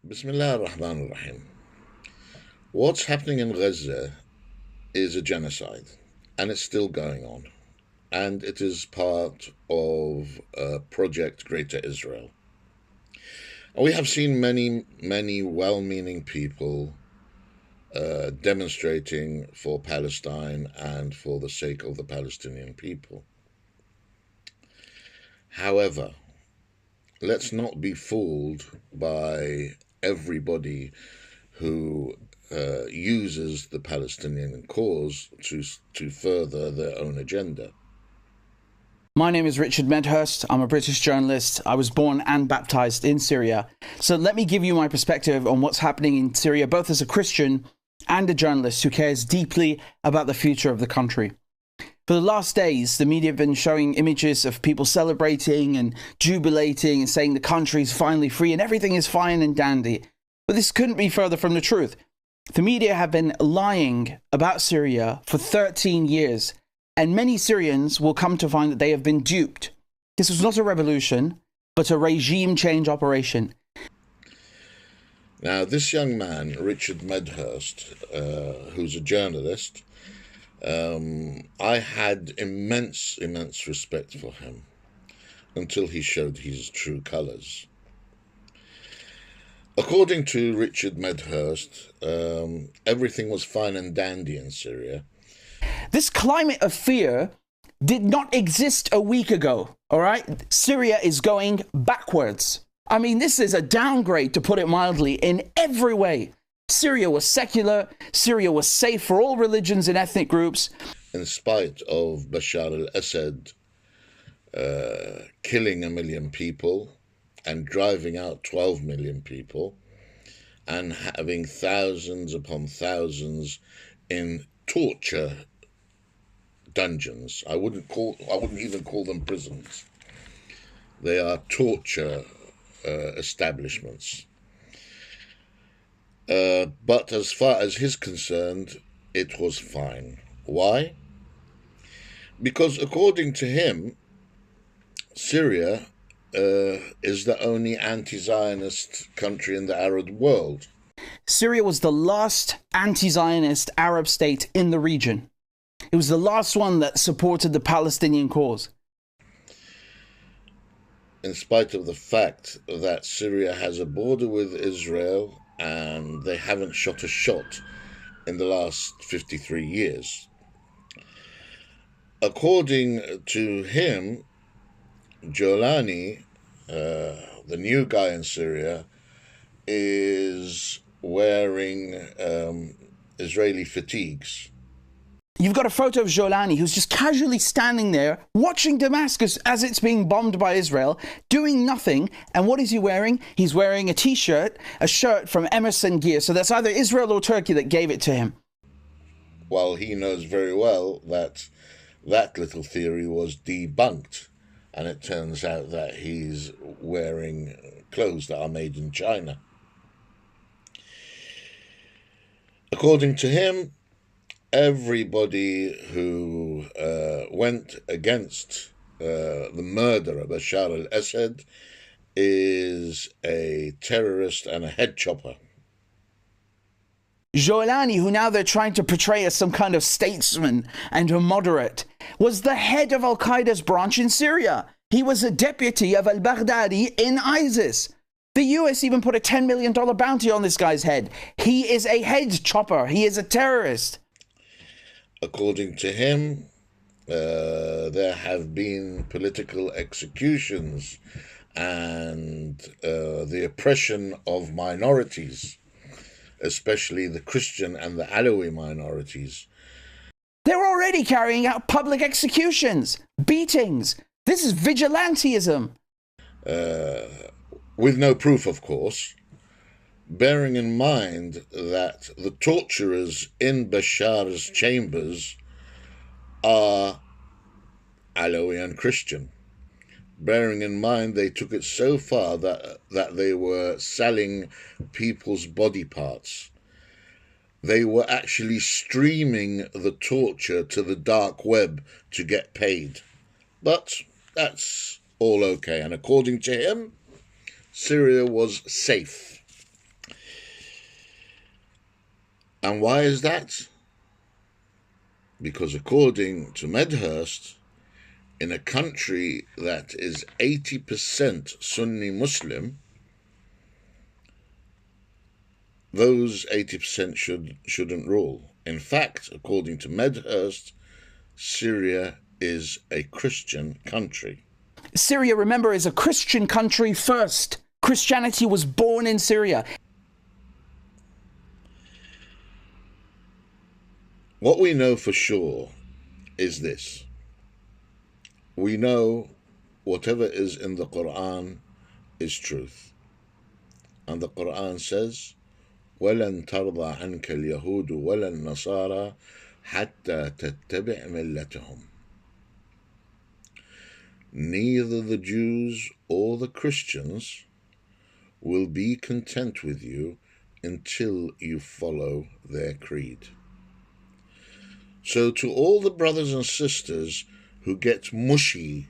Bismillah ar-Rahman ar-Rahim. What's happening in Gaza is a genocide, and it's still going on. And it is part of Project Greater Israel. And we have seen many well meaning people demonstrating for Palestine and for the sake of the Palestinian people. However, let's not be fooled by everybody who uses the Palestinian cause to further their own agenda. My name is Richard Medhurst. I'm a British journalist. I was born and baptized in Syria. So let me give you my perspective on what's happening in Syria, both as a Christian and a journalist who cares deeply about the future of the country. For the last days, the media have been showing images of people celebrating and jubilating and saying the country's finally free and everything is fine and dandy. But this couldn't be further from the truth. The media have been lying about Syria for 13 years, and many Syrians will come to find that they have been duped. This was not a revolution, but a regime change operation. Now, this young man, Richard Medhurst, who's a journalist, I had immense respect for him until he showed his true colours. According to Richard Medhurst, everything was fine and dandy in Syria. This climate of fear did not exist a week ago, all right? Syria is going backwards. I mean, this is a downgrade, to put it mildly, in every way. Syria was secular. Syria was safe for all religions and ethnic groups. In spite of Bashar al-Assad killing 1 million people and driving out 12 million people and having thousands upon thousands in torture dungeons. I wouldn't even call them prisons. They are torture establishments. But as far as he's concerned, it was fine. Why? Because according to him, Syria is the only anti-Zionist country in the Arab world. Syria was the last anti-Zionist Arab state in the region. It was the last one that supported the Palestinian cause. In spite of the fact that Syria has a border with Israel and they haven't shot a shot in the last 53 years. According to him, Jolani, the new guy in Syria, is wearing Israeli fatigues. You've got a photo of Jolani, who's just casually standing there, watching Damascus as it's being bombed by Israel, doing nothing. And what is he wearing? He's wearing a t-shirt, a shirt from Emerson Gear. So that's either Israel or Turkey that gave it to him. Well, he knows very well that that little theory was debunked. And it turns out that he's wearing clothes that are made in China. According to him, everybody who went against the murder of Bashar al-Assad is a terrorist and a head chopper. Jolani, who now they're trying to portray as some kind of statesman and a moderate, was the head of Al-Qaeda's branch in Syria. He was a deputy of al-Baghdadi in ISIS. The US even put a $10 million bounty on this guy's head. He is a head chopper. He is a terrorist. According to him, there have been political executions and the oppression of minorities, especially the Christian and the Alawi minorities. They're already carrying out public executions, beatings. This is vigilantism. With no proof, of course, bearing in mind that the torturers in Bashar's chambers are Alawi and Christian. Bearing in mind they took it so far that they were selling people's body parts. They were actually streaming the torture to the dark web to get paid. But that's all okay. And according to him, Syria was safe. And why is that? Because according to Medhurst, in a country that is 80% Sunni Muslim, those 80% shouldn't rule. In fact, according to Medhurst, Syria is a Christian country. Syria, remember, is a Christian country first. Christianity was born in Syria. What we know for sure is this. We know whatever is in the Quran is truth. And the Quran says, وَلَن تَرْضَى عَنْكَ الْيَهُودُ وَلَا النَّصَارَى حَتَّى تَتَّبِعْ مِلَّتَهُمْ. Neither the Jews or the Christians will be content with you until you follow their creed. So to all the brothers and sisters who get mushy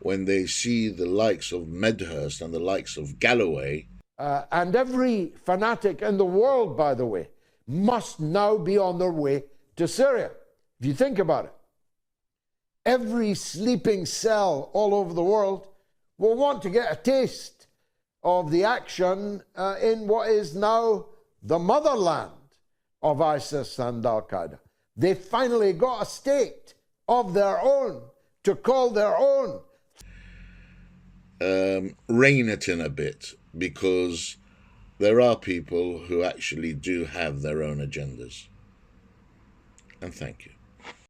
when they see the likes of Medhurst and the likes of Galloway, and every fanatic in the world, by the way, must now be on their way to Syria. If you think about it, every sleeping cell all over the world will want to get a taste of the action in what is now the motherland of ISIS and Al-Qaeda. They finally got a state of their own to call their own. Rein it in a bit, because there are people who actually do have their own agendas. And thank you.